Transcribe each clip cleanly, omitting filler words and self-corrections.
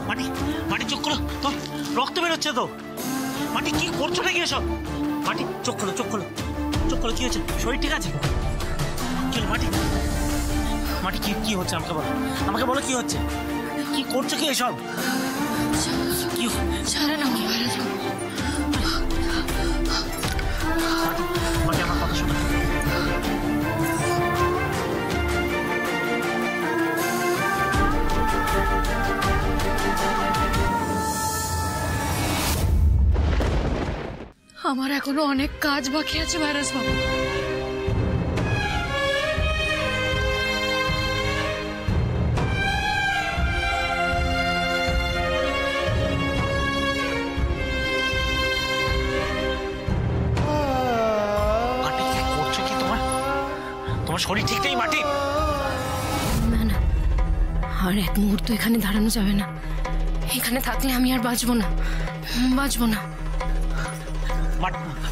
মাটি মাটি চোখ খোলো, তো রক্ত বেরোচ্ছে তো। মাটি কি করছো নাকি এসব? মাটি চোখ খোলো, চোখ খোলো, চোখ খোলো। কি হয়েছে? শরীর ঠিক আছে? কি হলো মাটি? মাটি কি কি হচ্ছে আমাকে বলো, আমাকে বলো কি হচ্ছে? কি করছো কি এসব? কি ছাড়ে না মাটি, মাটি আমার কথা শোনো। আমার এখনো অনেক কাজ বাকি আছে ভাইরাস বাবু। তোমার শরীর ঠিক নেই মাটি? না না, আর এক মুহূর্ত এখানে দাঁড়ানো যাবে না। এখানে থাকলে আমি আর বাঁচবো না, বাঁচবো না।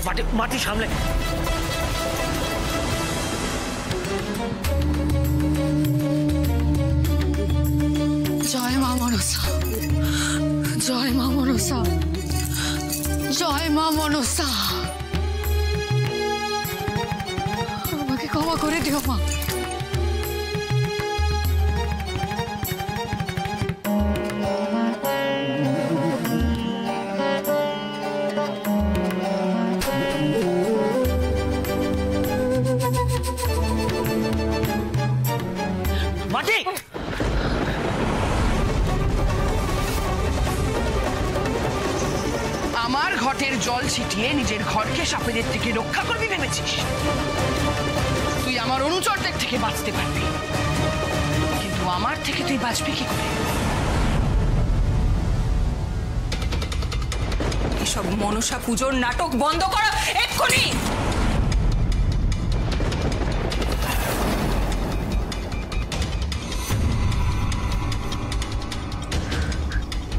মাটি মাটি সামলে। জয় মা মনসা, জয় মা মনসা, জয় মা মনসা। আমাকে ক্ষমা করে দিও মা। মাটি আমার ঘটের জল ছিটিয়ে নিজের ঘরকে সাপেদের থেকে রক্ষা করবি ভেবেছিস? তুই আমার অনুচরদের থেকে বাঁচতে পারবি, কিন্তু আমার থেকে তুই বাঁচবি কি করে? এসব মনসা পুজোর নাটক বন্ধ করো এক্ষুনি।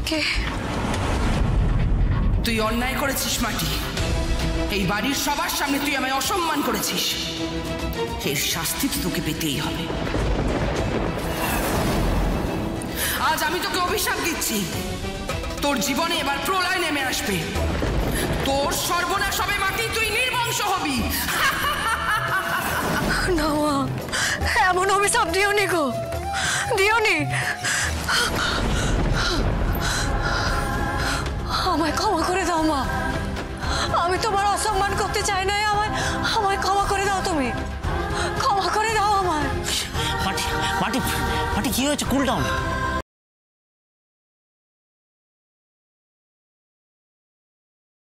কে? তুই অন্যায় করেছিস মাটি। এই বাড়ির সবার সামনে তুই আমায় অসম্মান করেছিস। এর শাস্তি তো তোকে পেতেই হবে। আজ আমি তোকে অভিশাপ দিচ্ছি, তোর জীবনে এবার প্রলয় নেমে আসবে। তোর সর্বনাশ হবে মাটি, তুই নির্বংশ হবি। না মা, এমন অভিশাপ দিওনি গো, দিওনি। আমায় ক্ষমা করে দাও মা, আমি তোমার অসম্মান করতে চাই না। আমায় ক্ষমা করে দাও, তুমি ক্ষমা করে দাও আমায়। মাটি মাটি মাটি কি হয়েছে? Cool down.